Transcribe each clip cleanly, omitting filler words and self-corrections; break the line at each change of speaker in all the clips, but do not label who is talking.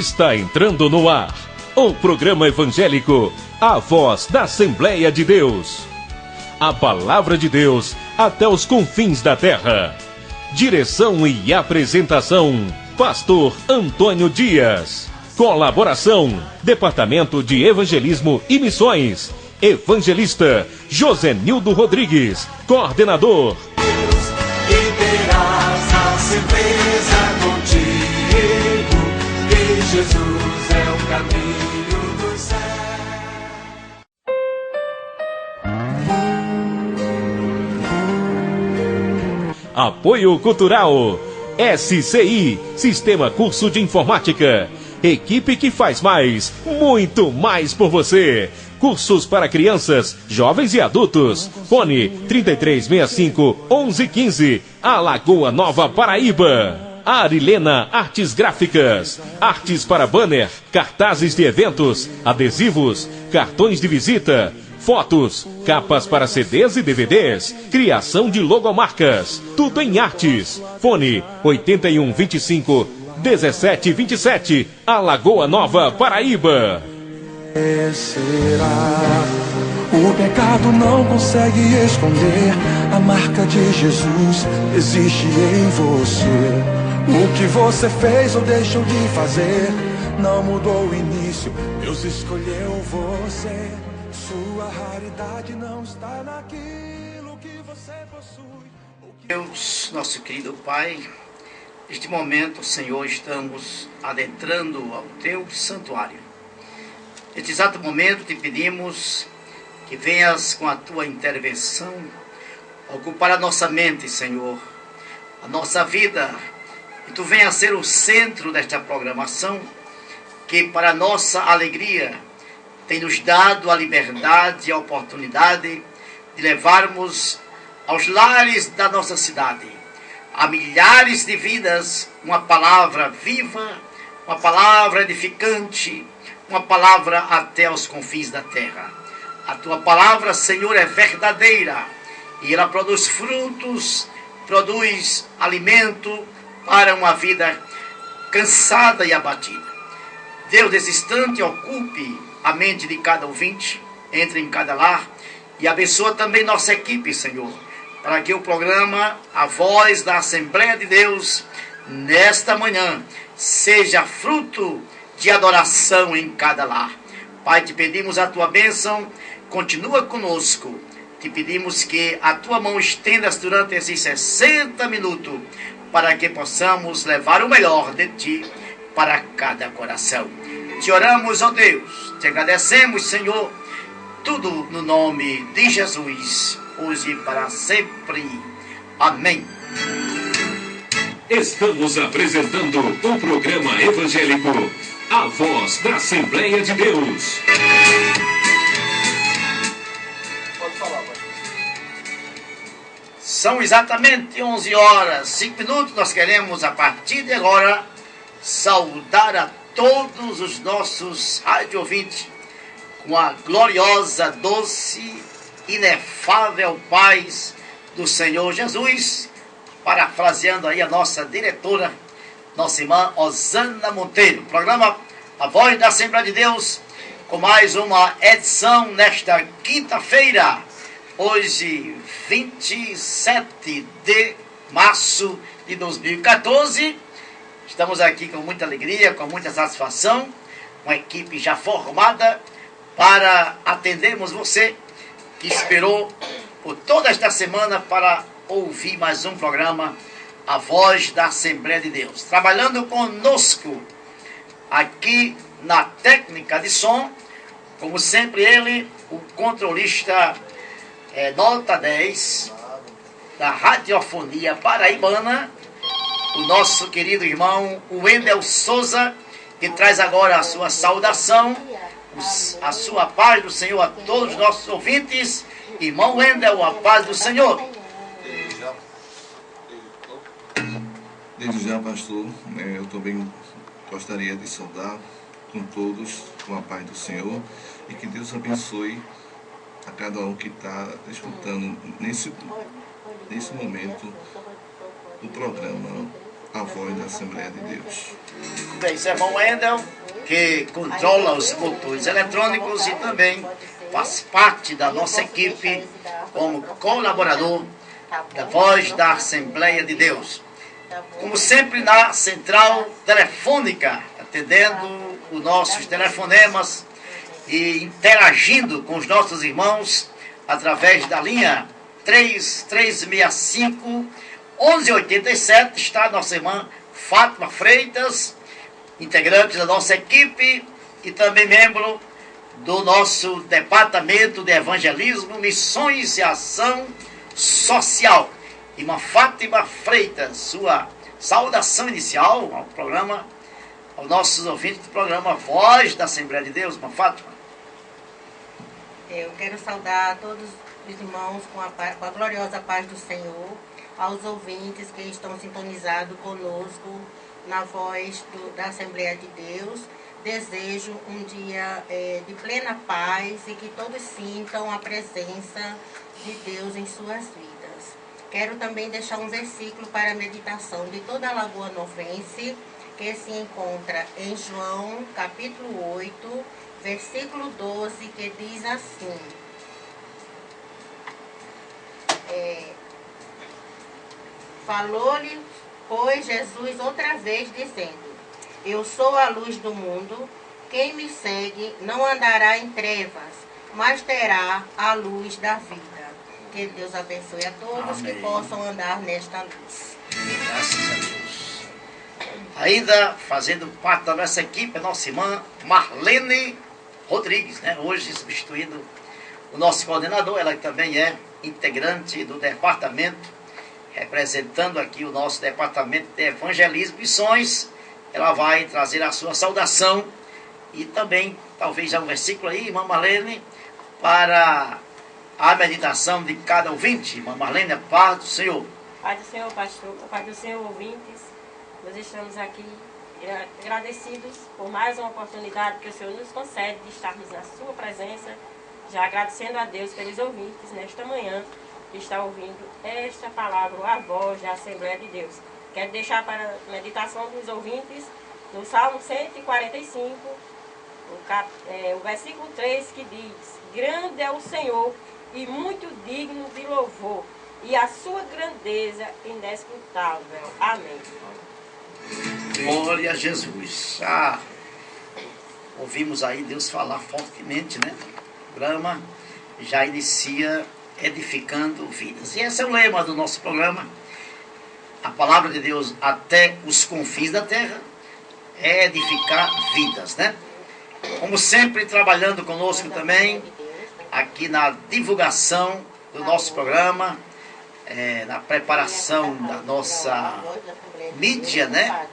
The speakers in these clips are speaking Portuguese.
Está entrando no ar o programa evangélico A Voz da Assembleia de Deus. A palavra de Deus até os confins da terra. Direção e apresentação, Pastor Antônio Dias. Colaboração, Departamento de Evangelismo e Missões. Evangelista Josenildo Rodrigues. Coordenador.
E terás a certeza contigo que Jesus é o caminho do céu.
Apoio Cultural. SCI, Sistema Curso de Informática. Equipe que faz mais, muito mais por você. Cursos para crianças, jovens e adultos. Fone 3365-1115, Alagoa Nova, Paraíba. Arilena Artes Gráficas. Artes para banner, cartazes de eventos, adesivos, cartões de visita, fotos, capas para CDs e DVDs, criação de logomarcas. Tudo em artes. Fone 8125-1727, Alagoa Nova, Paraíba.
O pecado não consegue esconder, a marca de Jesus existe em você. O que você fez ou deixou de fazer não mudou o início, Deus escolheu você. Sua raridade não está naquilo que você possui.
Deus, nosso querido Pai, neste momento, Senhor, estamos adentrando ao Teu santuário. Neste exato momento te pedimos que venhas com a Tua intervenção ocupar a nossa mente, Senhor, a nossa vida, e Tu venhas ser o centro desta programação, que para nossa alegria tem nos dado a liberdade e a oportunidade de levarmos aos lares da nossa cidade, a milhares de vidas, uma palavra viva, uma palavra edificante, uma palavra até os confins da terra. A Tua palavra, Senhor, é verdadeira e ela produz frutos, produz alimento para uma vida cansada e abatida. Deus, nesse instante, ocupe a mente de cada ouvinte, entre em cada lar e abençoa também nossa equipe, Senhor, para que o programa A Voz da Assembleia de Deus, nesta manhã, seja fruto de adoração em cada lar. Pai, te pedimos a Tua bênção, continua conosco. Te pedimos que a Tua mão estendas durante esses 60 minutos, para que possamos levar o melhor de Ti para cada coração. Te oramos, ó Deus, te agradecemos, Senhor, tudo no nome de Jesus, hoje e para sempre. Amém.
Estamos apresentando o programa evangélico A Voz da Assembleia de Deus.
Pode falar, pai. São exatamente 11 horas, 5 minutos. Nós queremos, a partir de agora, saudar a todos os nossos rádio ouvintes com a gloriosa, doce, inefável paz do Senhor Jesus, parafraseando aí a nossa diretora, nossa irmã Osana Monteiro. Programa A Voz da Assembleia de Deus, com mais uma edição nesta quinta-feira, hoje 27 de março de 2014. Estamos aqui com muita alegria, com muita satisfação, uma equipe já formada para atendermos você que esperou por toda esta semana para ouvir mais um programa A Voz da Assembleia de Deus. Trabalhando conosco aqui na técnica de som, como sempre ele, o controlista nota 10 da radiofonia paraibana, o nosso querido irmão Wendel Souza, que traz agora a sua saudação, a sua paz do Senhor a todos os nossos ouvintes. Irmão Wendel, a paz do Senhor.
Desde já, pastor, eu também gostaria de saudar com todos, com a paz do Senhor, e que Deus abençoe a cada um que está escutando nesse momento do programa a voz da Assembleia de Deus.
Bem, isso é irmão Wendel, que controla os motores eletrônicos e também faz parte da nossa equipe como colaborador da voz da Assembleia de Deus. Como sempre, na central telefônica, atendendo os nossos telefonemas e interagindo com os nossos irmãos através da linha 3365-1187, está a nossa irmã Fátima Freitas, integrante da nossa equipe e também membro do nosso Departamento de Evangelismo, Missões e Ação Social. Irmã Fátima Freitas, sua saudação inicial ao programa, aos nossos ouvintes do programa Voz da Assembleia de Deus. Irmã Fátima.
Eu quero saudar todos os irmãos com a gloriosa paz do Senhor, aos ouvintes que estão sintonizados conosco na voz da Assembleia de Deus. Desejo um dia de plena paz e que todos sintam a presença de Deus em suas vidas. Quero também deixar um versículo para a meditação de toda a Lagoa Novense, que se encontra em João, capítulo 8, versículo 12, que diz assim: falou-lhe, pois, Jesus outra vez, dizendo: eu sou a luz do mundo, quem me segue não andará em trevas, mas terá a luz da vida. Que Deus abençoe a todos. Amém. Que possam andar nesta luz.
Graças a Deus. Ainda fazendo parte da nossa equipe, a nossa irmã Marlene Rodrigues, né? Hoje substituindo o nosso coordenador, ela também é integrante do departamento, representando aqui o nosso departamento de Evangelismo e Missões. Ela vai trazer a sua saudação e também, talvez, já um versículo aí, irmã Marlene, para a meditação de cada ouvinte. Irmã Marlene, a paz do Senhor.
Paz do Senhor, pastor, paz do Senhor, ouvintes. Nós estamos aqui agradecidos por mais uma oportunidade que o Senhor nos concede de estarmos na sua presença, já agradecendo a Deus pelos ouvintes nesta manhã que está ouvindo esta palavra, a voz da Assembleia de Deus. Quero deixar para a meditação dos ouvintes no Salmo 145, o versículo 3, que diz: grande é o Senhor e muito digno de louvor, e a sua grandeza inescrutável. Amém.
Glória a Jesus. Ouvimos aí Deus falar fortemente, né? O programa já inicia edificando vidas. E esse é o lema do nosso programa. A palavra de Deus até os confins da terra é edificar vidas, né? Como sempre, trabalhando conosco também, aqui na divulgação do nosso programa, na preparação da nossa mídia, né?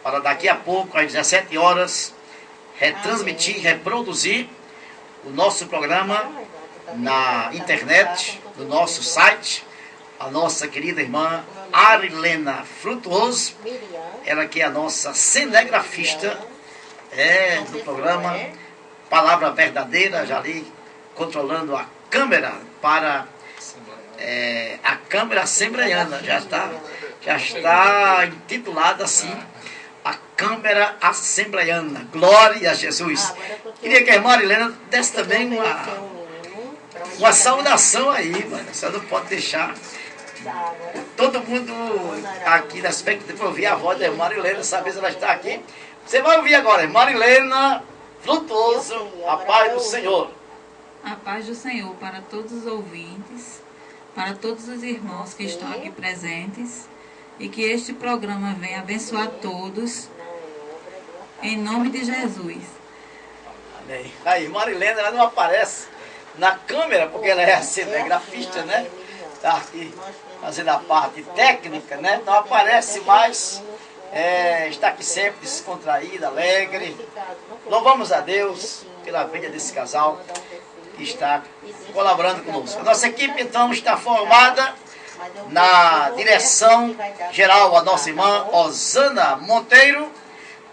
Para daqui a pouco, às 17 horas, retransmitir, reproduzir o nosso programa na internet, no nosso site. A nossa querida irmã Arilena Frutuoso, ela que é a nossa cinegrafista do programa Palavra Verdadeira, já ali controlando a câmera para a câmera assembleiana, já está intitulada assim, a câmera assembleiana. Glória a Jesus. Queria que a irmã Arilena desse também uma saudação aí, mano. Você não pode deixar todo mundo aqui na expectativa para ouvir a voz da Marilena, saber se ela está aqui. Você vai ouvir agora, Marilena Frutuoso, a paz do Senhor.
A paz do Senhor para todos os ouvintes, para todos os irmãos que estão aqui presentes, e que este programa venha abençoar todos, em nome de Jesus.
Amém. Aí, Marilena, ela não aparece na câmera, porque ela é cinegrafista, né? Está aqui fazendo a parte técnica, né? Não aparece mais, está aqui sempre descontraída, alegre. Louvamos a Deus pela vida desse casal que está colaborando conosco. A nossa equipe, então, está formada na direção geral, a nossa irmã Osana Monteiro,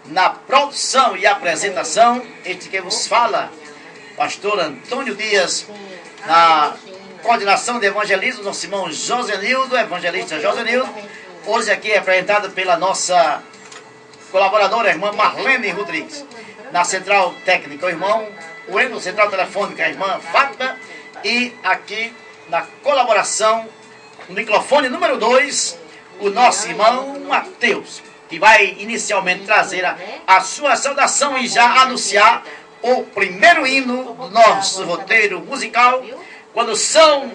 na produção e apresentação, este que vos fala, pastor Antônio Dias, na coordenação de evangelismo, nosso irmão Josenildo, evangelista Josenildo, Hoje aqui é representado pela nossa colaboradora, a irmã Marlene Rodrigues. Na central técnica, o irmão Bueno, central telefônica, a irmã Fátima. E aqui na colaboração, no microfone número 2, o nosso irmão Mateus, que vai inicialmente trazer a sua saudação e já anunciar o primeiro hino do nosso roteiro musical, quando são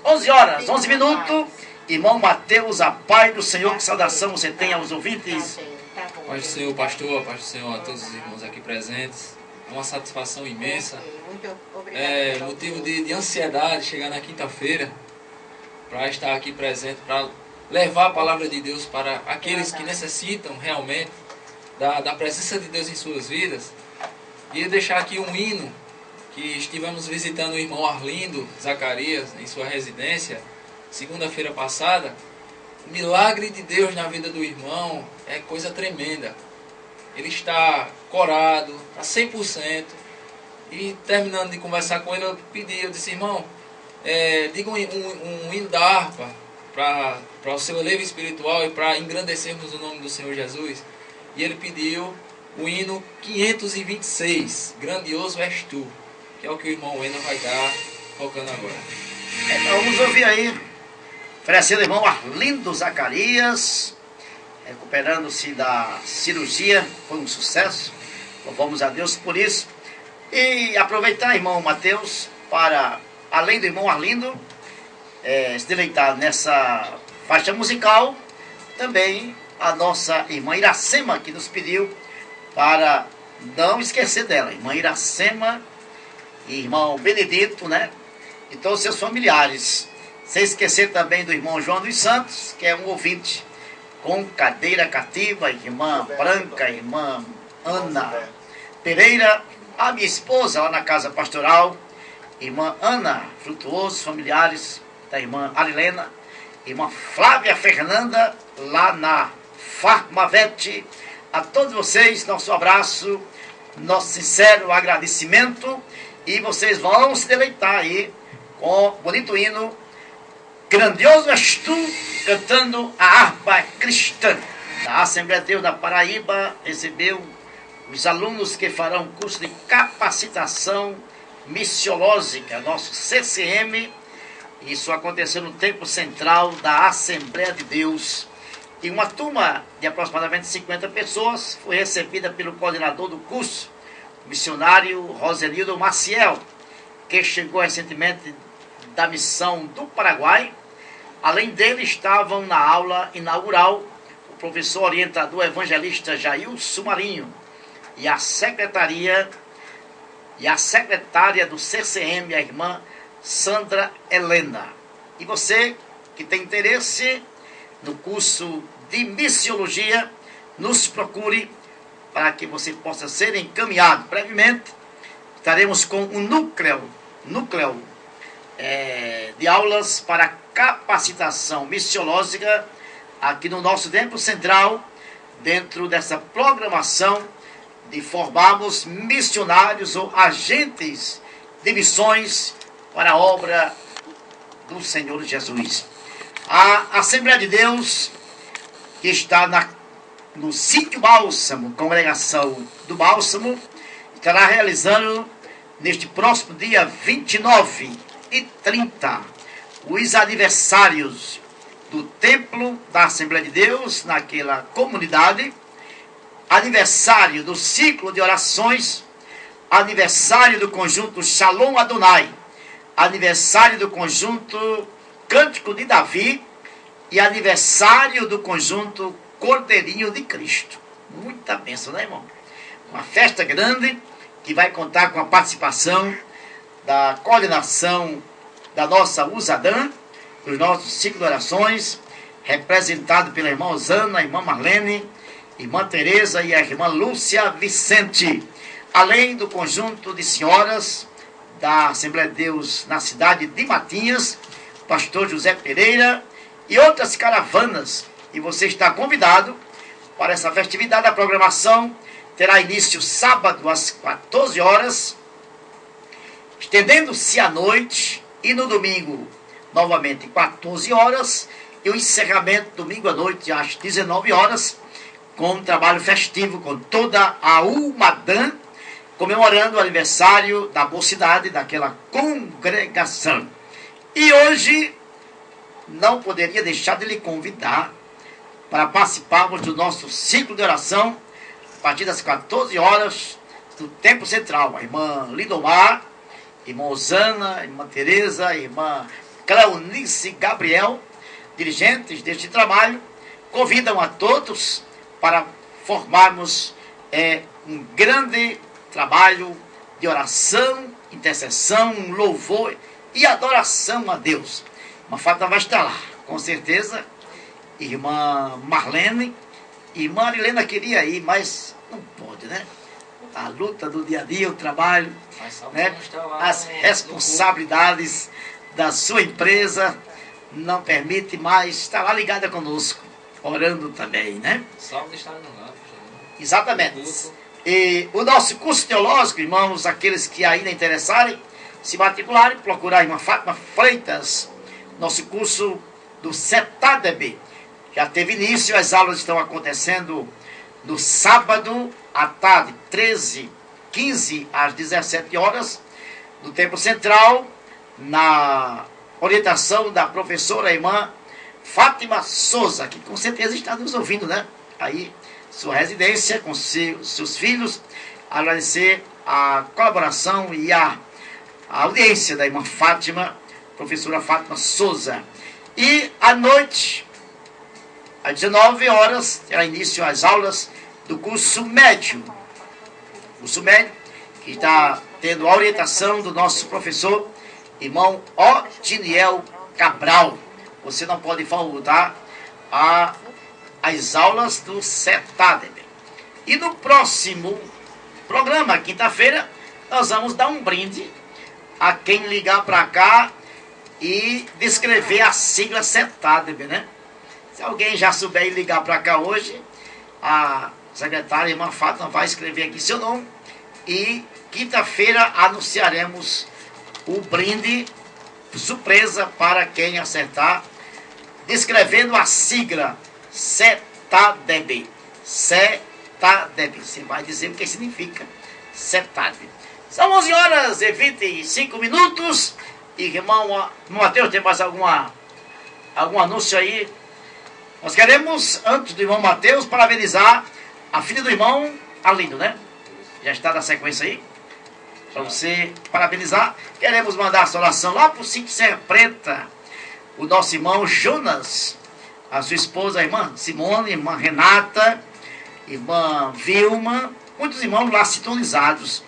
11 horas, 11 minutos. Irmão Mateus, a paz do Senhor, que saudação você tem aos ouvintes?
Paz do Senhor, pastor, paz do Senhor a todos os irmãos aqui presentes. É uma satisfação imensa. É motivo de ansiedade chegar na quinta-feira para estar aqui presente, para levar a palavra de Deus para aqueles que necessitam realmente da presença de Deus em suas vidas. E deixar aqui um hino que estivemos visitando o irmão Arlindo Zacarias em sua residência, segunda-feira passada. O milagre de Deus na vida do irmão é coisa tremenda. Ele está corado, está 100%. E terminando de conversar com ele, eu disse, irmão, diga um hino da harpa para o seu elevo espiritual e para engrandecermos o nome do Senhor Jesus. E ele pediu o hino 526, Grandioso És Tu, que é o que o irmão Wendel vai estar tocando agora.
Vamos ouvir aí, oferecendo o irmão Arlindo Zacarias, recuperando-se da cirurgia, foi um sucesso, louvamos a Deus por isso. E aproveitar, irmão Mateus, para, além do irmão Arlindo, se deleitar nessa faixa musical, também a nossa irmã Iracema, que nos pediu para não esquecer dela. Irmã Iracema e irmão Benedito, né? E todos os seus familiares. Sem esquecer também do irmão João dos Santos, que é um ouvinte com cadeira cativa, irmã Branca, irmã Ana Pereira, a minha esposa lá na casa pastoral, irmã Ana Frutuoso, familiares da irmã Arilena, irmã Flávia Fernanda, lá na Farmavete. A todos vocês, nosso abraço, nosso sincero agradecimento, e vocês vão se deleitar aí com o bonito hino Grandioso És Tu, cantando a harpa cristã. A Assembleia de Deus da Paraíba recebeu os alunos que farão curso de capacitação missiológica, nosso CCM. Isso aconteceu no Templo Central da Assembleia de Deus. E uma turma de aproximadamente 50 pessoas foi recebida pelo coordenador do curso, o missionário Rosenildo Maciel, que chegou recentemente da missão do Paraguai. Além dele, estavam na aula inaugural o professor orientador evangelista Jailson Marinho e a secretária do CCM, a irmã Sandra Helena. E você que tem interesse no curso de missiologia, nos procure para que você possa ser encaminhado. Brevemente estaremos com um núcleo de aulas para capacitação missiológica aqui no nosso Templo Central, dentro dessa programação de formarmos missionários ou agentes de missões para a obra do Senhor Jesus. A Assembleia de Deus, que está no sítio Bálsamo, congregação do Bálsamo, estará realizando neste próximo dia 29 e 30 os aniversários do Templo da Assembleia de Deus naquela comunidade, aniversário do ciclo de orações, aniversário do conjunto Shalom Adonai, aniversário do conjunto Cântico de Davi e aniversário do conjunto Cordeirinho de Cristo. Muita bênção, né, irmão? Uma festa grande que vai contar com a participação da coordenação da nossa Usadã, dos nossos ciclo de orações, representado pela irmã Osana, a irmã Marlene, irmã Tereza e a irmã Lúcia Vicente, além do conjunto de senhoras da Assembleia de Deus na cidade de Matinhas, pastor José Pereira e outras caravanas. E você está convidado para essa festividade. A programação terá início sábado às 14 horas, estendendo-se à noite, e no domingo, novamente, 14 horas, e o encerramento domingo à noite às 19 horas, com um trabalho festivo com toda a Umadã, comemorando o aniversário da mocidade daquela congregação. E hoje não poderia deixar de lhe convidar para participarmos do nosso ciclo de oração a partir das 14 horas do Tempo Central. A irmã Lindomar, irmã Osana, irmã Tereza, irmã Claunice Gabriel, dirigentes deste trabalho, convidam a todos para formarmos um grande trabalho de oração, intercessão, louvor e adoração a Deus. Irmã Fátima vai estar lá, com certeza. Irmã Marlene, irmã Arilena queria ir, mas não pode, né? A luta do dia a dia, o trabalho, né? As responsabilidades da sua empresa não permite mais estar lá ligada conosco, orando também, né?
Sábado está no lugar.
Exatamente. E o nosso curso teológico, irmãos, aqueles que ainda interessarem, se matricularem, procurar a irmã Fátima Freitas, nosso curso do CETADEB. Já teve início, as aulas estão acontecendo no sábado à tarde, 13h15 às 17 horas, no Templo Central, na orientação da professora irmã Fátima Souza, que com certeza está nos ouvindo, né? Aí, sua residência com seus filhos, agradecer a colaboração e a audiência da irmã Fátima, professora Fátima Souza. E à noite, às 19 horas, terá início as aulas do curso médio. Curso médio, que está tendo a orientação do nosso professor, irmão Otiniel Cabral. Você não pode faltar as aulas do CETADEB. E no próximo programa, quinta-feira, nós vamos dar um brinde a quem ligar para cá e descrever a sigla CETADEB, né? Se alguém já souber e ligar para cá hoje, a secretária irmã Fátima vai escrever aqui seu nome e quinta-feira anunciaremos o brinde surpresa para quem acertar, descrevendo a sigla CETADEB. CETADEB. Você vai dizer o que significa CETADEB. São 11 horas e 25 minutos. E irmão Mateus, tem mais algum anúncio aí? Nós queremos, antes do irmão Mateus, parabenizar a filha do irmão Arlindo, né? Já está na sequência aí? Para você parabenizar. Queremos mandar a sua oração lá para o sítio Serra Preta. O nosso irmão Jonas, a sua esposa, a irmã Simone, a irmã Renata, irmã Vilma, muitos irmãos lá sintonizados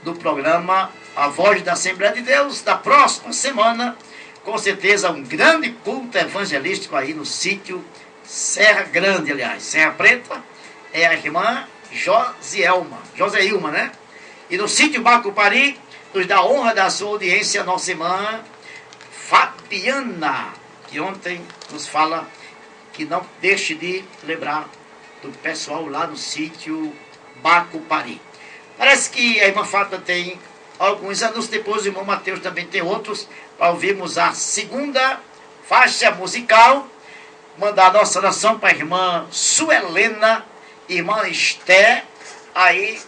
do programa A Voz da Assembleia de Deus. Da próxima semana, com certeza, um grande culto evangelístico aí no sítio Serra Grande, aliás. Serra Preta é a irmã Joseilma, né? E no sítio Bacupari, nos dá a honra da sua audiência, nossa irmã Fabiana, que ontem nos fala que não deixe de lembrar do pessoal lá no sítio Bacupari. Parece que a irmã Fátima tem alguns anos, depois o irmão Mateus também tem outros, para ouvirmos a segunda faixa musical. Mandar a nossa oração para a irmã Suelena, irmã Esté, aí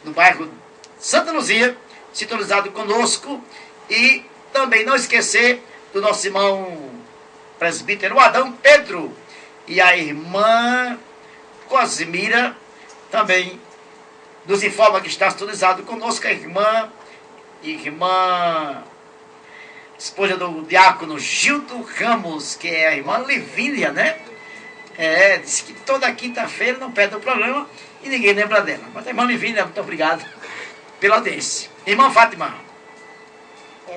no bairro Santa Luzia, sintonizado conosco. E também não esquecer do nosso irmão presbítero Adão Pedro e a irmã Cosmira, também nos informa que está sintonizado conosco a irmã esposa do diácono Gildo Ramos, que é a irmã Livínia, né? Disse que toda quinta-feira não perde o programa e ninguém lembra dela. Mas a irmã Livínia, muito obrigado pela audiência. Irmã Fátima.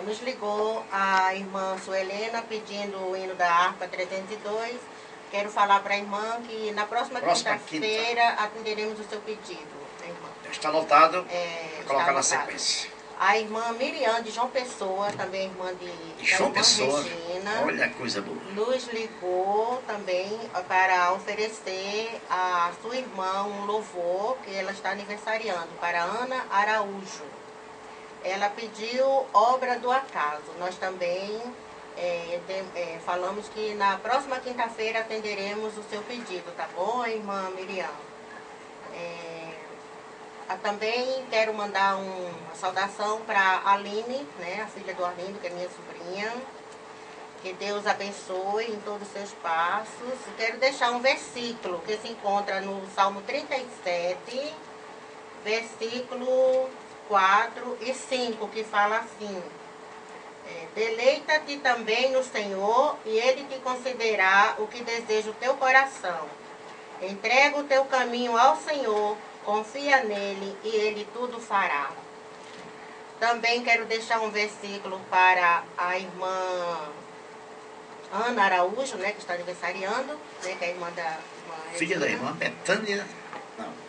Nos ligou a irmã Suelena pedindo o hino da harpa 302. Quero falar para a irmã que na próxima quinta-feira atenderemos o seu pedido. Irmã.
Já está anotado, vou colocar na sequência.
A irmã Miriam de João Pessoa, também irmã de
João Pessoa,
Regina,
olha coisa boa,
nos ligou também para oferecer a sua irmã um louvor que ela está aniversariando, para Ana Araújo. Ela pediu Obra do Acaso. Nós também falamos que na próxima quinta-feira atenderemos o seu pedido, tá bom, irmã Miriam? Também quero mandar uma saudação para a Aline, né, a filha do Arlindo, que é minha sobrinha. Que Deus abençoe em todos os seus passos. Quero deixar um versículo que se encontra no Salmo 37, versículo 4 e 5, que fala assim: deleita-te também no Senhor, e Ele te concederá o que deseja o teu coração. Entrega o teu caminho ao Senhor, confia nele, e Ele tudo fará. Também quero deixar um versículo para a irmã Ana Araújo, né, que está aniversariando, né, que é a irmã da irmã
filha da irmã Betânia.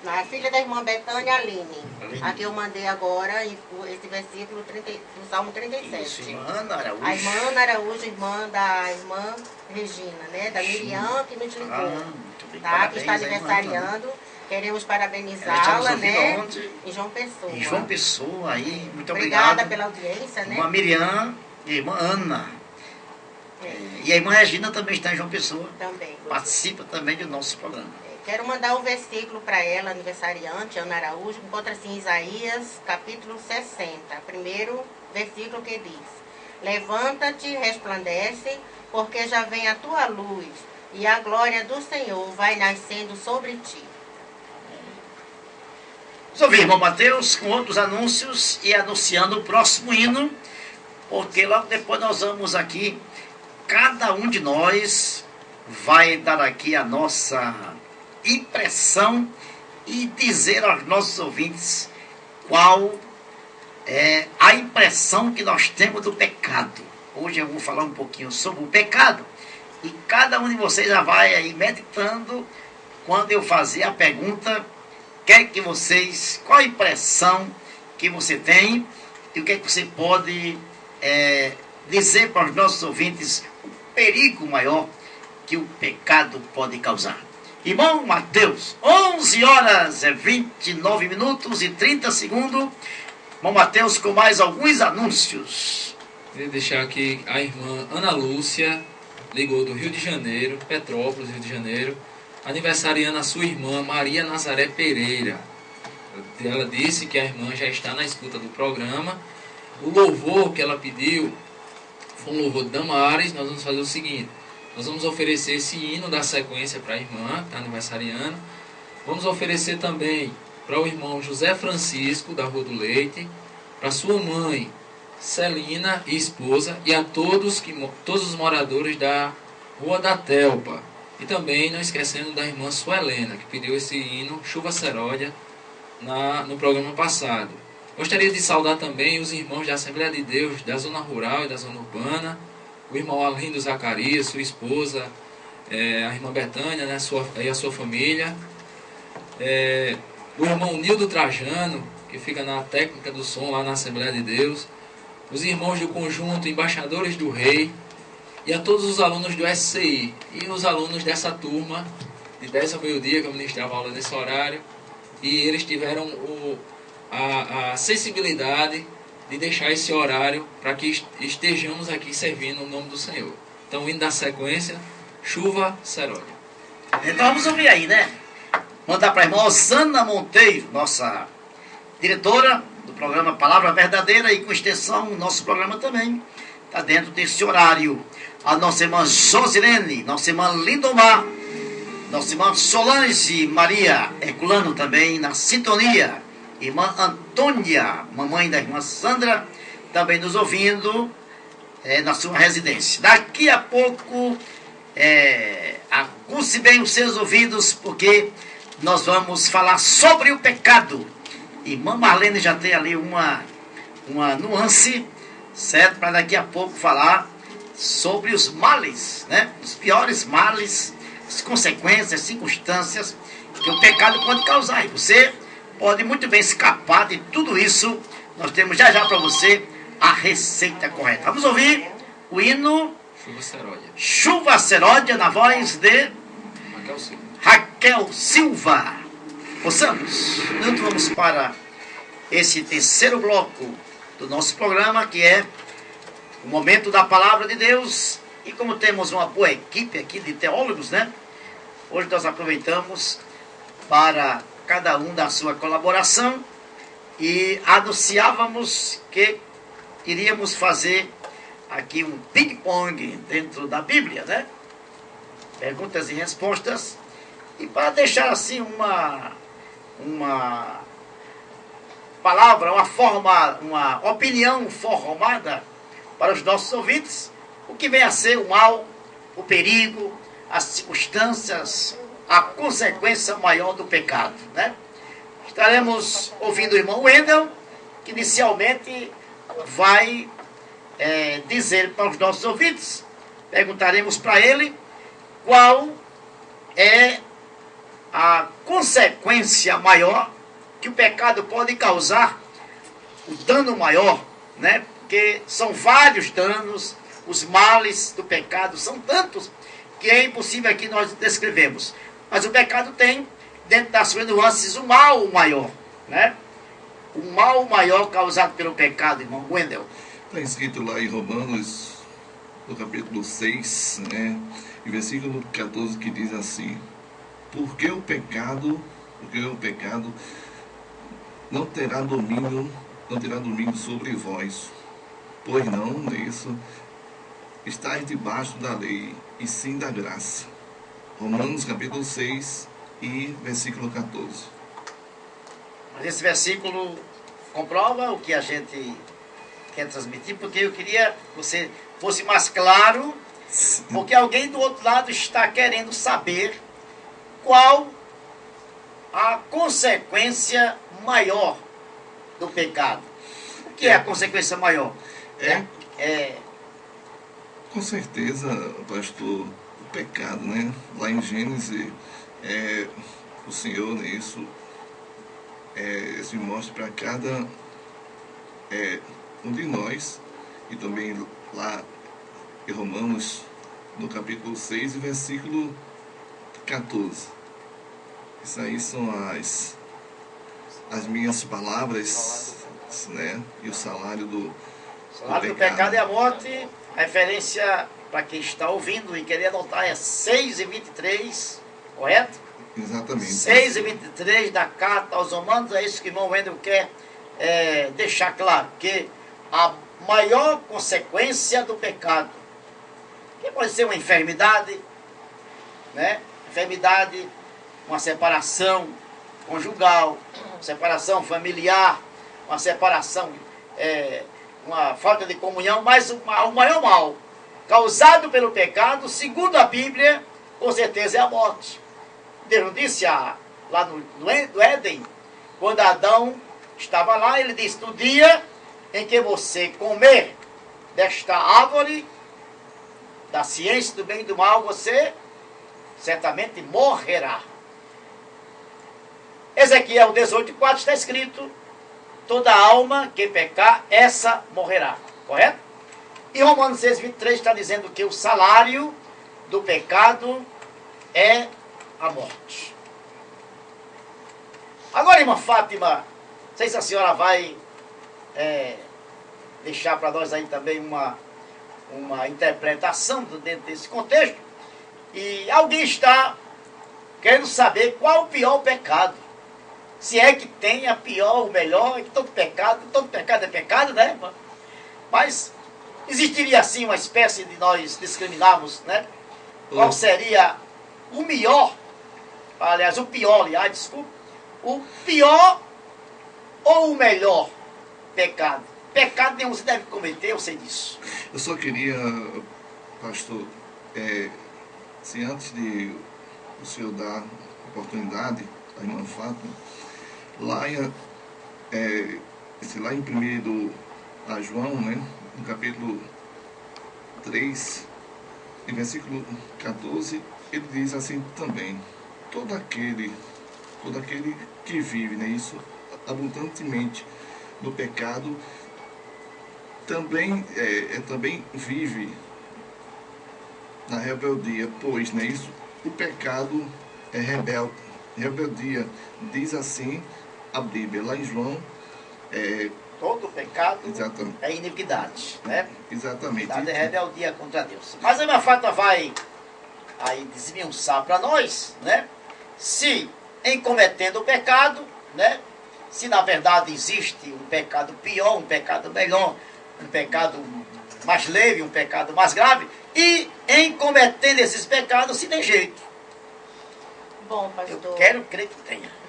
Não, é filha da irmã Betânia Aline. Aqui eu mandei agora esse versículo do Salmo 37.
Isso, irmã Ana Araújo.
A irmã Ana Araújo, irmã da irmã Regina, né? Da Miriam, que nos ligou.
Muito bem.
Tá?
Parabéns,
que está aniversariando. Queremos parabenizá-la, né? Em João Pessoa.
Em João Pessoa, aí. Muito
obrigada
obrigado.
Pela audiência, né?
Irmã Miriam e irmã Ana. E a irmã Regina também está em João Pessoa.
Também.
Participa também do nosso programa.
Quero mandar um versículo para ela, aniversariante, Ana Araújo, encontra-se em Isaías, capítulo 60. Primeiro versículo que diz: levanta-te, resplandece, porque já vem a tua luz, e a glória do Senhor vai nascendo sobre ti.
Vamos ouvir, irmão Mateus, com outros anúncios e anunciando o próximo hino, porque logo depois nós vamos aqui, cada um de nós vai dar aqui a nossa impressão e dizer aos nossos ouvintes qual é a impressão que nós temos do pecado. Hoje eu vou falar um pouquinho sobre o pecado e cada um de vocês já vai aí meditando quando eu fazer a pergunta, qual a impressão que você tem e o que é que você pode dizer para os nossos ouvintes o perigo maior que o pecado pode causar. Irmão Mateus, 11 horas e 29 minutos e 30 segundos. Irmão Mateus, com mais alguns anúncios.
Queria deixar aqui a irmã Ana Lúcia, ligou do Rio de Janeiro, Petrópolis, Rio de Janeiro, aniversariando a sua irmã Maria Nazaré Pereira. Ela disse que a irmã já está na escuta do programa. O louvor que ela pediu foi um louvor de Damares. Nós vamos fazer o seguinte: nós vamos oferecer esse hino da sequência para a irmã que está aniversariando. Vamos oferecer também para o irmão José Francisco, da Rua do Leite, para sua mãe Celina e esposa, e a todos os moradores da Rua da Telpa. E também não esquecendo da irmã Suelena, que pediu esse hino Chuva Seródia no programa passado. Gostaria de saudar também os irmãos da Assembleia de Deus da zona rural e da zona urbana, o irmão Arlindo Zacarias, sua esposa, a irmã Betânia, né, e a sua família, o irmão Nildo Trajano, que fica na técnica do som lá na Assembleia de Deus, os irmãos do conjunto Embaixadores do Rei, e a todos os alunos do SCI e os alunos dessa turma de 10 ao meio-dia, que eu ministrava aula nesse horário, e eles tiveram a sensibilidade de deixar esse horário para que estejamos aqui servindo o nome do Senhor. Então, indo da sequência, Chuva Seródia.
Então vamos ouvir aí, né? Mandar para a irmã Osana Monteiro, nossa diretora do programa Palavra Verdadeira, e com extensão o nosso programa também está dentro desse horário. A nossa irmã Josilene, nossa irmã Lindomar, nossa irmã Solange Maria Herculano também na sintonia. Irmã Antônia, mamãe da irmã Sandra, também nos ouvindo na sua residência. Daqui a pouco, aguce bem os seus ouvidos, porque nós vamos falar sobre o pecado. Irmã Marlene já tem ali uma nuance, certo? Para daqui a pouco falar sobre os males, né? Os piores males, as consequências, as circunstâncias que o pecado pode causar. E você pode muito bem escapar de tudo isso. Nós temos já para você a receita correta. Vamos ouvir o hino
Chuva Seródia.
Chuva Seródia, na voz de Raquel Silva. Possamos, então vamos para esse terceiro bloco do nosso programa, que é o momento da palavra de Deus. E como temos uma boa equipe aqui de teólogos, né? Hoje nós aproveitamos para cada um dar sua colaboração e anunciávamos que iríamos fazer aqui um ping-pong dentro da Bíblia, né? Perguntas e respostas. E para deixar assim uma palavra, uma opinião formada para os nossos ouvintes, o que vem a ser o mal, o perigo, as circunstâncias, a consequência maior do pecado, né? Estaremos ouvindo o irmão Wendel, que inicialmente vai dizer para os nossos ouvintes, perguntaremos para ele qual é a consequência maior que o pecado pode causar, o dano maior, né? Porque são vários danos, os males do pecado são tantos que é impossível aqui nós descrevemos. Mas o pecado tem, dentro das suas nuances, o mal maior, né? O mal maior causado pelo pecado, irmão Wendel.
Está escrito lá em Romanos, no capítulo 6, né? E versículo 14, que diz assim: porque o pecado não terá domínio sobre vós, pois não nisso estáis debaixo da lei, e sim da graça. Romanos capítulo 6 e versículo 14.
Mas esse versículo comprova o que a gente quer transmitir, porque eu queria que você fosse mais claro, porque alguém do outro lado está querendo saber qual a consequência maior do pecado. O que é a consequência maior?
Com certeza, pastor, o pecado, né? Lá em Gênesis, o Senhor nisso se mostra para cada um de nós, e também lá em Romanos, no capítulo 6, versículo 14. Isso aí são as minhas palavras, né? E o salário do
pecado é a morte. A referência, para quem está ouvindo e querer anotar, é 6:23, correto?
Exatamente.
6:23 da carta aos Romanos. É isso que o irmão Wendel quer deixar claro, que a maior consequência do pecado, que pode ser uma enfermidade, né? Enfermidade, uma separação conjugal, separação familiar, uma separação, uma falta de comunhão, mas o maior mal causado pelo pecado, segundo a Bíblia, com certeza é a morte. Deus não disse lá no Éden, quando Adão estava lá, ele disse: no dia em que você comer desta árvore da ciência do bem e do mal, você certamente morrerá. Ezequiel 18:4 está escrito: toda alma que pecar, essa morrerá. Correto? E Romanos 6:23 está dizendo que o salário do pecado é a morte. Agora, irmã Fátima, não sei se a senhora vai deixar para nós aí também uma interpretação dentro desse contexto. E alguém está querendo saber qual o pior pecado. Se é que tem a pior ou melhor, é que todo pecado é pecado, né? Mas existiria assim uma espécie de nós discriminarmos, né? Qual seria o pior, o pior ou o melhor pecado? Pecado nenhum se deve cometer, eu sei disso.
Eu só queria, pastor, se antes de o senhor dar a oportunidade à irmã Fátima, lá em 1 João, né, no capítulo 3, em versículo 14, ele diz assim também: todo aquele que vive, né, isso abundantemente do pecado, também vive na rebeldia, pois, né, isso, o pecado é rebeldia, diz assim a Bíblia, lá em João
Todo pecado
Exatamente.
é iniquidade, né?
Exatamente.
Iniquidade é rebeldia contra Deus. Mas a minha fata vai aí desmiuçar para nós, né? Se em cometendo o pecado, né? Se na verdade existe um pecado pior, um pecado melhor, um pecado mais leve, um pecado mais grave, e em cometendo esses pecados se tem jeito.
Bom, pastor.
Eu quero crer que tenha.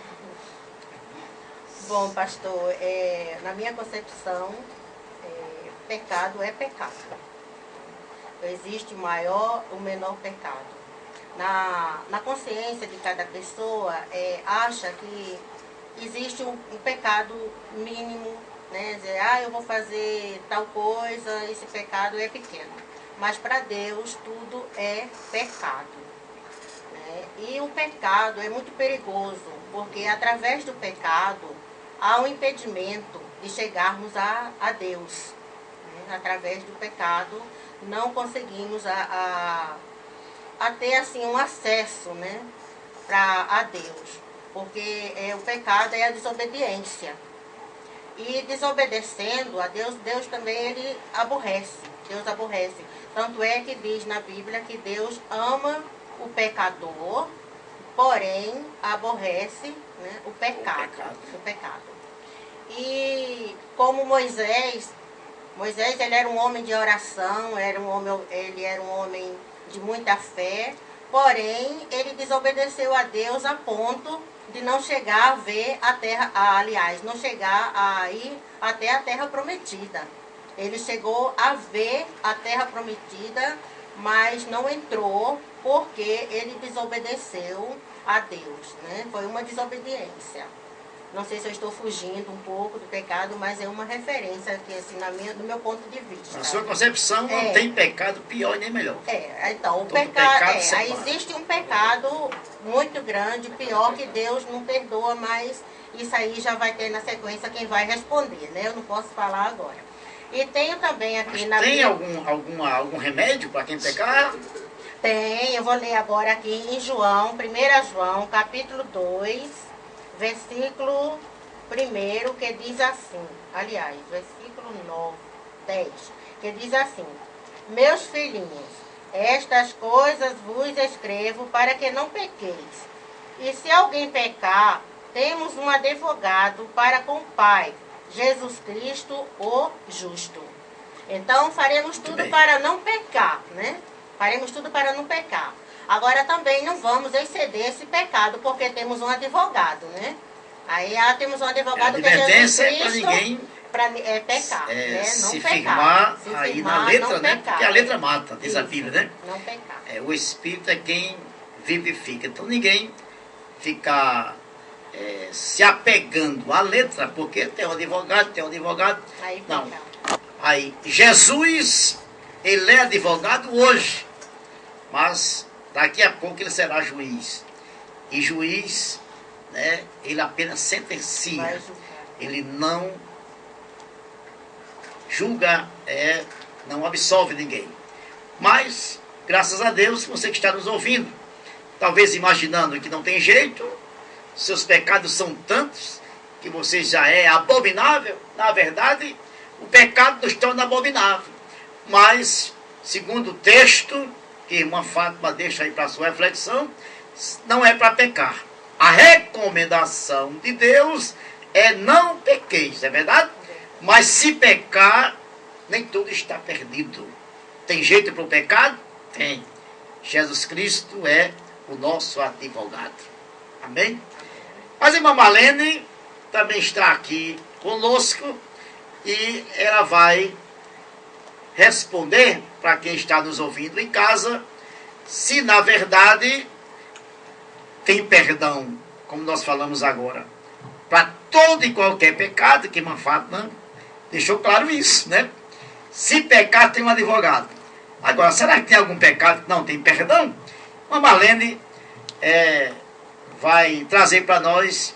Bom, pastor, na minha concepção, pecado é pecado. Não existe o maior ou menor pecado. Na consciência de cada pessoa, acha que existe um pecado mínimo, né? Dizer, eu vou fazer tal coisa, esse pecado é pequeno. Mas para Deus tudo é pecado. Né? E o pecado é muito perigoso, porque através do pecado há um impedimento de chegarmos a Deus. Né? Através do pecado não conseguimos a ter assim, um acesso, né, a Deus. Porque o pecado é a desobediência. E desobedecendo a Deus, Deus também ele aborrece. Deus aborrece. Tanto é que diz na Bíblia que Deus ama o pecador, porém aborrece, né, o pecado. E como Moisés ele era um homem de oração, ele era um homem de muita fé, porém ele desobedeceu a Deus a ponto de não chegar a ver a terra, não chegar a ir até a terra prometida. Ele chegou a ver a terra prometida, mas não entrou porque ele desobedeceu a Deus, né? Foi uma desobediência. Não sei se eu estou fugindo um pouco do pecado, mas é uma referência aqui, assim, no meu ponto de vista.
Na sua concepção, não tem pecado pior e nem melhor.
Então, o pecado existe um pecado muito grande, pior, que Deus não perdoa, mas isso aí já vai ter na sequência quem vai responder, né? Eu não posso falar agora. E tenho também aqui na Bíblia...
Tem algum remédio para quem pecar?
Tem, eu vou ler agora aqui em João, 1 João, capítulo 2, versículo 1, que diz assim, aliás, versículo 10, que diz assim: meus filhinhos, estas coisas vos escrevo para que não pequeis. E se alguém pecar, temos um advogado para com o Pai, Jesus Cristo, o justo. Então, faremos tudo para não pecar, né? Faremos tudo para não pecar. Agora, também não vamos exceder esse pecado, porque temos um advogado, né? Aí temos um advogado que é Jesus Cristo,
para ninguém
pecar, né? Não
se
pecar.
firmar
Se
aí
firmar,
na letra,
não
né?
pecar.
Porque a letra mata, diz a Bíblia, né?
Não pecar.
O Espírito é quem vivifica. Então, ninguém ficar se apegando à letra, porque tem um advogado,
Aí
não.
pecar.
Aí, Jesus, ele é advogado hoje, mas daqui a pouco ele será juiz. E juiz, né, ele apenas sentencia.
Vai julgar.
Ele não julga, não absolve ninguém. Mas, graças a Deus, você que está nos ouvindo, talvez imaginando que não tem jeito, seus pecados são tantos, que você já é abominável. Na verdade, o pecado nos torna abominável. Mas, segundo o texto, que a irmã Fátima deixa aí para sua reflexão, não é para pecar. A recomendação de Deus é não pequeis, é verdade? Mas se pecar, nem tudo está perdido. Tem jeito para o pecado? Tem. Jesus Cristo é o nosso advogado. Amém? Mas a irmã Marlene também está aqui conosco e ela vai responder para quem está nos ouvindo em casa, se na verdade tem perdão, como nós falamos agora, para todo e qualquer pecado, que a irmã Fátima deixou claro isso, né? Se pecar, tem um advogado. Agora, será que tem algum pecado que não tem perdão? A Marlene vai trazer para nós,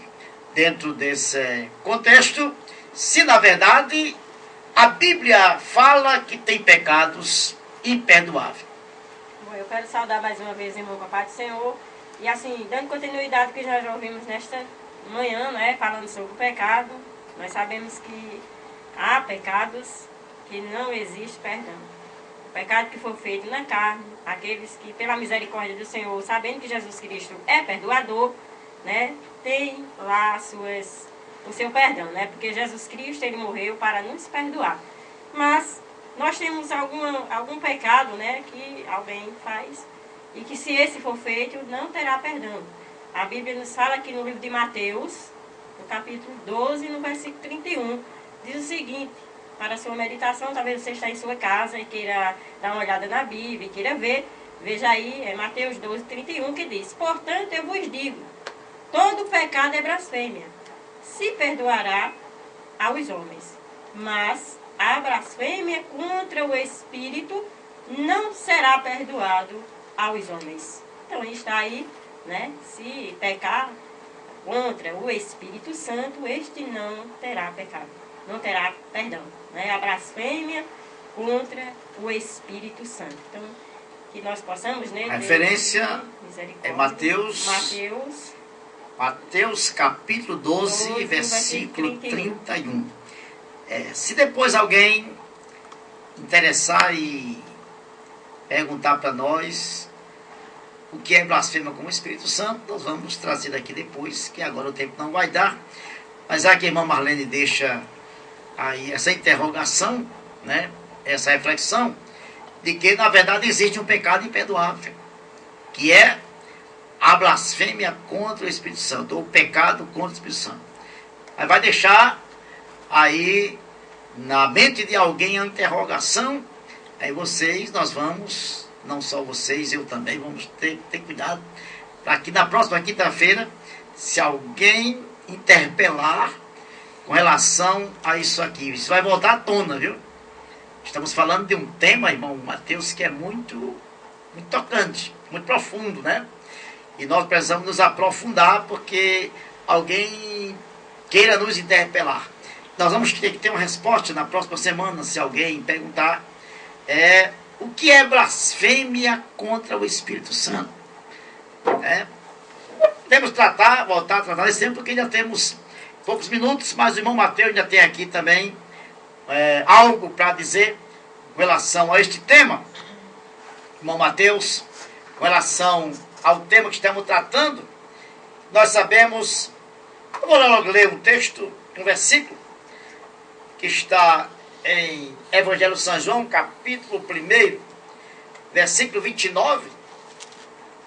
dentro desse contexto, se na verdade a Bíblia fala que tem pecados imperdoáveis.
Bom, eu quero saudar mais uma vez, irmão, com a paz do Senhor. E assim, dando continuidade ao que já ouvimos nesta manhã, né, falando sobre o pecado, nós sabemos que há pecados que não existe perdão. O pecado que foi feito na carne, aqueles que, pela misericórdia do Senhor, sabendo que Jesus Cristo é perdoador, né, tem lá o seu perdão, né, porque Jesus Cristo, ele morreu para nos perdoar. Mas nós temos algum pecado, né, que alguém faz, e que se esse for feito, não terá perdão. A Bíblia nos fala aqui no livro de Mateus, no capítulo 12, no versículo 31, diz o seguinte, para a sua meditação, talvez você está em sua casa e queira dar uma olhada na Bíblia, queira ver, veja aí, é Mateus 12, 31, que diz: portanto, eu vos digo, todo pecado é blasfêmia, se perdoará aos homens, mas a blasfêmia contra o Espírito não será perdoado aos homens. Então, está aí, né? Se pecar contra o Espírito Santo, este não terá pecado, não terá perdão, né? A blasfêmia contra o Espírito Santo. Então, que nós possamos, né?
A referência é Mateus capítulo 12 versículo 31. Se depois alguém interessar e perguntar para nós o que é blasfêmia com o Espírito Santo, nós vamos trazer aqui depois, que agora o tempo não vai dar. Mas aqui a irmã Marlene deixa aí essa interrogação, né, essa reflexão, de que na verdade existe um pecado imperdoável, que é a blasfêmia contra o Espírito Santo, ou o pecado contra o Espírito Santo. Aí vai deixar aí na mente de alguém a interrogação, aí nós vamos, não só vocês, eu também, vamos ter cuidado, para que na próxima quinta-feira, se alguém interpelar com relação a isso aqui, isso vai voltar à tona, viu? Estamos falando de um tema, irmão Mateus, que é muito tocante, muito profundo, né? E nós precisamos nos aprofundar, porque alguém queira nos interpelar. Nós vamos ter que ter uma resposta na próxima semana, se alguém perguntar o que é blasfêmia contra o Espírito Santo. Temos que voltar a tratar esse tema, porque ainda temos poucos minutos, mas o irmão Mateus ainda tem aqui também algo para dizer com relação a este tema. Irmão Mateus, com relação ao tema que estamos tratando, nós sabemos, eu vou logo ler um texto, um versículo, que está em Evangelho de São João, capítulo 1, versículo 29,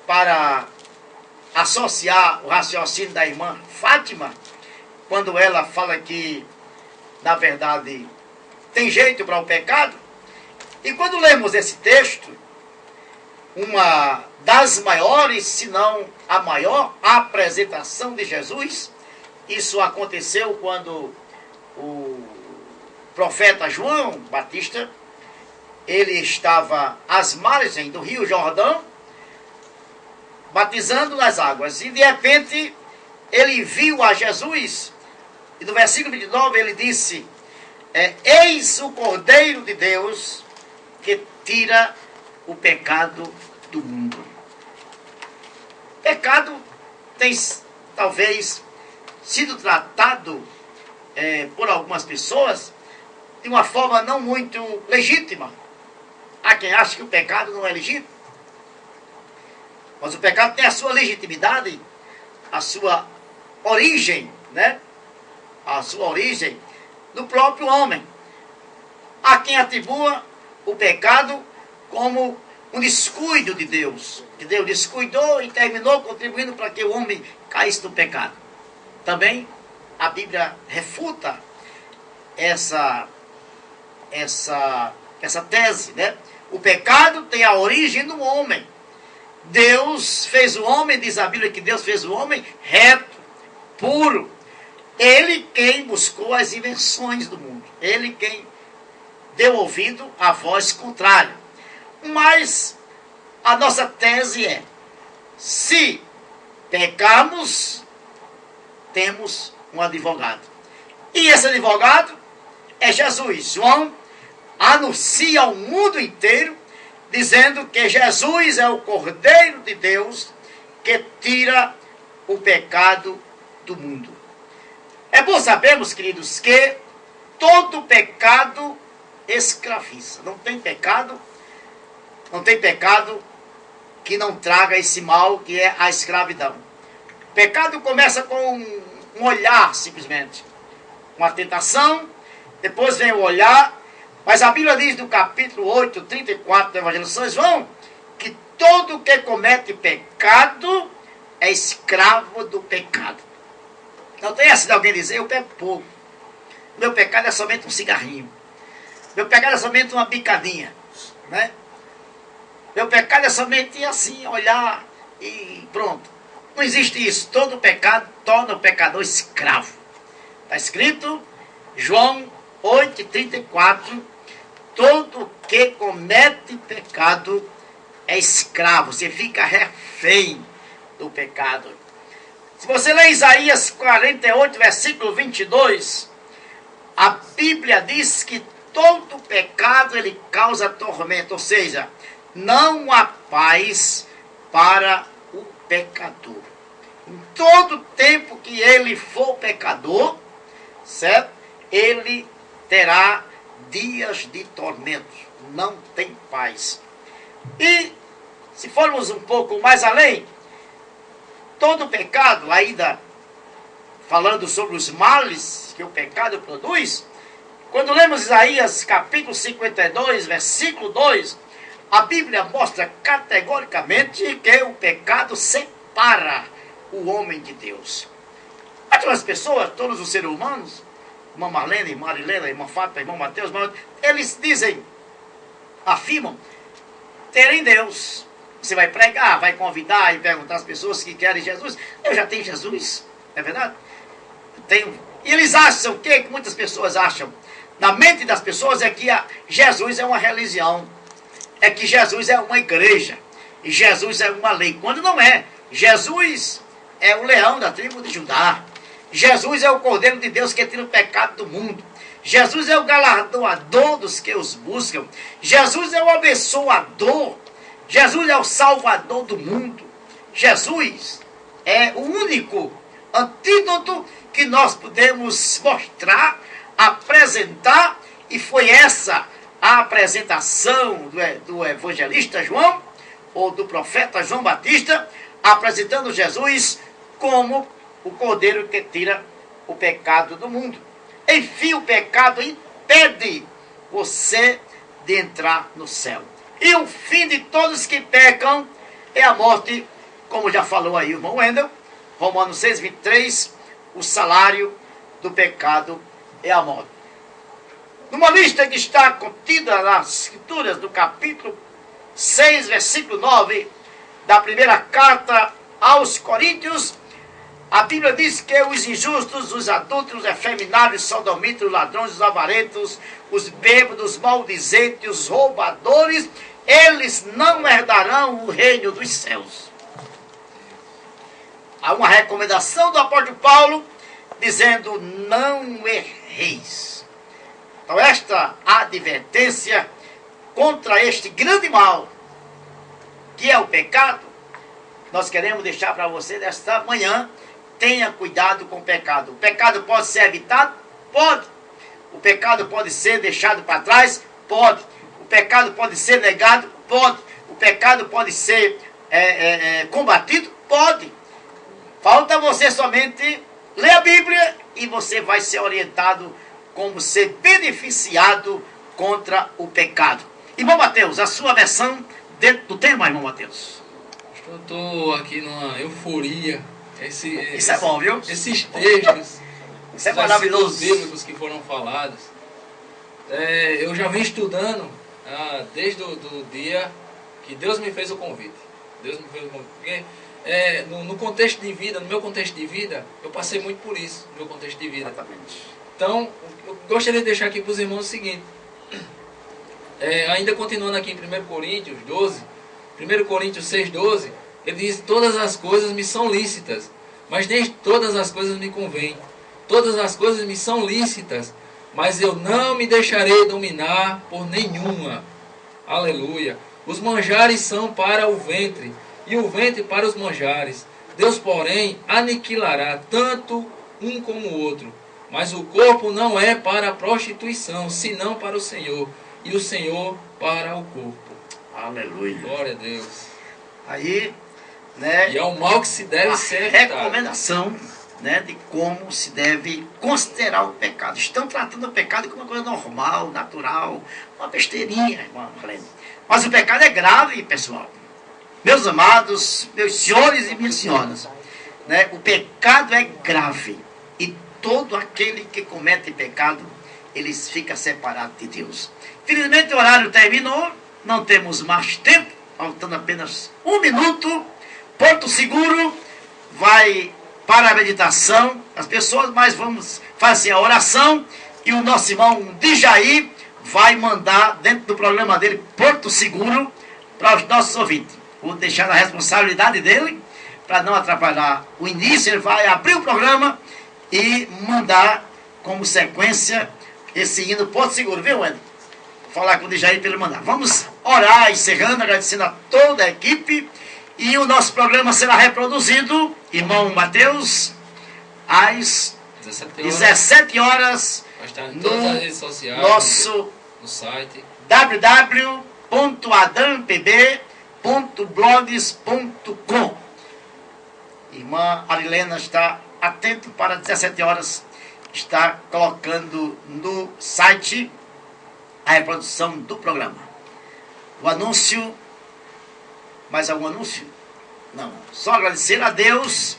para associar o raciocínio da irmã Fátima, quando ela fala que, na verdade, tem jeito para o pecado. E quando lemos esse texto, uma das maiores, se não a maior apresentação de Jesus, isso aconteceu quando o profeta João Batista, ele estava às margens do Rio Jordão, batizando nas águas, e de repente ele viu a Jesus, e no versículo 29 ele disse: eis o Cordeiro de Deus que tira o pecado do mundo. Pecado tem talvez sido tratado por algumas pessoas de uma forma não muito legítima. Há quem acha que o pecado não é legítimo, mas o pecado tem a sua legitimidade, a sua origem, né? A sua origem no próprio homem. Há quem atribua o pecado como um descuido de Deus, que Deus descuidou e terminou contribuindo para que o homem caísse no pecado. Também a Bíblia refuta essa tese, né? O pecado tem a origem no homem. Deus fez o homem, diz a Bíblia que Deus fez o homem reto, puro. Ele quem buscou as invenções do mundo. Ele quem deu ouvido à voz contrária. Mas a nossa tese é: se pecarmos, temos um advogado. E esse advogado é Jesus. João anuncia ao mundo inteiro, dizendo que Jesus é o Cordeiro de Deus que tira o pecado do mundo. É bom sabermos, queridos, que todo pecado escraviza. Não tem pecado que não traga esse mal que é a escravidão. O pecado começa com um olhar, simplesmente. Uma tentação, depois vem o olhar, mas a Bíblia diz no capítulo 8, 34 do Evangelho de São João, que todo que comete pecado é escravo do pecado. Não tem essa de alguém dizer, eu pego pouco. Meu pecado é somente um cigarrinho. Meu pecado é somente uma bicadinha. Né? Meu pecado é somente assim, olhar e pronto. Não existe isso. Todo pecado torna o pecador escravo. Está escrito, João 8,34, todo que comete pecado é escravo. Você fica refém do pecado. Se você ler Isaías 48, versículo 22, a Bíblia diz que todo pecado ele causa tormento, ou seja, não há paz para o pecador. Em todo tempo que ele for pecador, certo? Ele terá dias de tormento, não tem paz. E se formos um pouco mais além, todo pecado, ainda falando sobre os males que o pecado produz, quando lemos Isaías capítulo 52, versículo 2, a Bíblia mostra categoricamente que o pecado separa o homem de Deus. Aquelas pessoas, todos os seres humanos, irmã Marlene, Marilena, irmã Fátima, irmão Mateus, eles dizem, afirmam, terem Deus. Você vai pregar, vai convidar e perguntar às pessoas que querem Jesus. Eu já tenho Jesus, é verdade? Tenho. E eles acham, o que muitas pessoas acham? Na mente das pessoas é que Jesus é uma religião, é que Jesus é uma igreja, e Jesus é uma lei, quando não é. Jesus é o leão da tribo de Judá. Jesus é o Cordeiro de Deus que tira o pecado do mundo. Jesus é o galardoador dos que os buscam. Jesus é o abençoador. Jesus é o salvador do mundo. Jesus é o único antídoto que nós podemos mostrar, apresentar, e foi essa a apresentação do evangelista João, ou do profeta João Batista, apresentando Jesus como o Cordeiro que tira o pecado do mundo. Enfim, o pecado impede você de entrar no céu. E o fim de todos que pecam é a morte, como já falou aí o irmão Wendel, Romanos 6, 23, o salário do pecado é a morte. Numa lista que está contida nas Escrituras, do capítulo 6, versículo 9, da primeira carta aos Coríntios, a Bíblia diz que os injustos, os adúlteros, os efeminados, os sodomitas, os ladrões, os avarentos, os bêbados, os maldizentes, os roubadores, eles não herdarão o reino dos céus. Há uma recomendação do apóstolo Paulo dizendo, não erreis. Então esta advertência contra este grande mal, que é o pecado, nós queremos deixar para você nesta manhã. Tenha cuidado com o pecado. O pecado pode ser evitado? Pode. O pecado pode ser deixado para trás? Pode. O pecado pode ser negado? Pode. O pecado pode ser combatido? Pode. Falta você somente ler a Bíblia e você vai ser orientado como ser beneficiado contra o pecado. Irmão Mateus, a sua versão dentro do tema, irmão Mateus.
Eu estou aqui numa euforia.
Isso é bom, viu?
Esses textos,
isso é maravilhoso.
Bíblicos que foram falados, eu já venho estudando desde o dia que Deus me fez o convite. Deus me fez o convite. Porque no contexto de vida, no meu contexto de vida, eu passei muito por isso, no meu contexto de vida.
Exatamente.
Então, eu gostaria de deixar aqui para os irmãos o seguinte. Ainda continuando aqui em 1 Coríntios 12, 1 Coríntios 6, 12, ele diz, todas as coisas me são lícitas, mas nem todas as coisas me convêm. Todas as coisas me são lícitas, mas eu não me deixarei dominar por nenhuma. Aleluia. Os manjares são para o ventre, e o ventre para os manjares. Deus, porém, aniquilará tanto um como o outro. Mas o corpo não é para a prostituição, senão para o Senhor, e o Senhor para o corpo.
Aleluia.
Glória a Deus.
Aí, né?
E é o mal que se deve ser evitado.
Recomendação, né, de como se deve considerar o pecado. Estão tratando o pecado como uma coisa normal, natural, uma besteirinha, irmão Marlene. Mas o pecado é grave, pessoal. Meus amados, meus senhores e minhas senhoras, né, o pecado é grave. E todo aquele que comete pecado, ele fica separado de Deus. Felizmente o horário terminou, não temos mais tempo, faltando apenas 1 minuto. Porto Seguro vai para a meditação, as pessoas, mas vamos fazer a oração, e o nosso irmão Dijaí vai mandar dentro do programa dele, Porto Seguro, para os nossos ouvintes. Vou deixar a responsabilidade dele, para não atrapalhar o início. Ele vai abrir o programa e mandar como sequência esse hino Porto Seguro, viu, Wendel? Vou falar com o Dijaí para ele mandar. Vamos orar, encerrando, agradecendo a toda a equipe. E o nosso programa será reproduzido, irmão Mateus, às 17 horas
vai estar em todas as redes sociais,
nosso
no site
www.adampb.blogs.com. Irmã Arilena está atento para 17 horas, está colocando no site a reprodução do programa. O anúncio. Mais algum anúncio? Não. Só agradecer a Deus,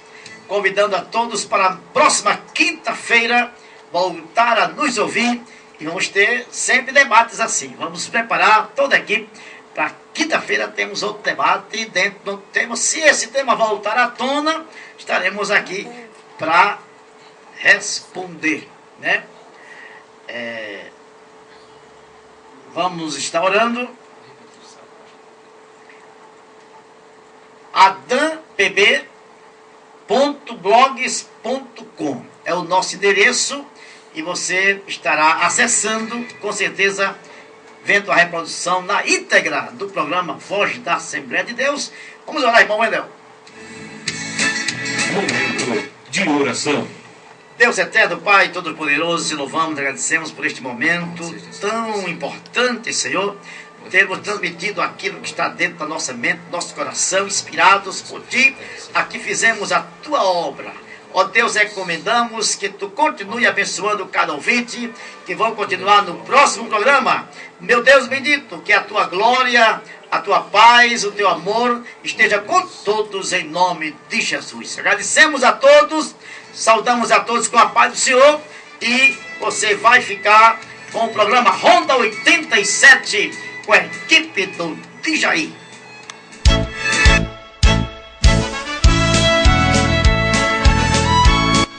convidando a todos para a próxima quinta-feira voltar a nos ouvir, e vamos ter sempre debates assim. Vamos preparar toda a equipe para quinta-feira. Temos outro debate dentro do tema. Se esse tema voltar à tona, estaremos aqui para responder, né? Vamos estar orando. adampb.blogs.com é o nosso endereço, e você estará acessando, com certeza, vendo a reprodução na íntegra do programa Voz da Assembleia de Deus. Vamos orar, irmão Wendel.
Momento de oração.
Deus eterno, Pai Todo-Poderoso, te louvamos, agradecemos por este momento tão importante, Senhor, termos transmitido aquilo que está dentro da nossa mente, do nosso coração, inspirados por Ti. Aqui fizemos a Tua obra. Ó Deus, recomendamos que Tu continue abençoando cada ouvinte, que vão continuar no próximo programa. Meu Deus bendito, que a Tua glória, a Tua paz, o Teu amor esteja com todos, em nome de Jesus. Agradecemos a todos, saudamos a todos com a paz do Senhor, e você vai ficar com o programa Ronda 87, com a equipe do Dijaí.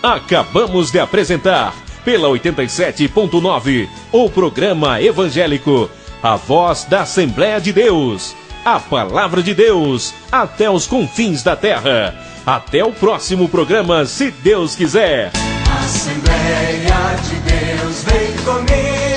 Acabamos de apresentar, pela 87.9, o programa evangélico A Voz da Assembleia de Deus. A Palavra de Deus até os confins da terra. Até o próximo programa, se Deus quiser.
Assembleia de Deus, vem comigo.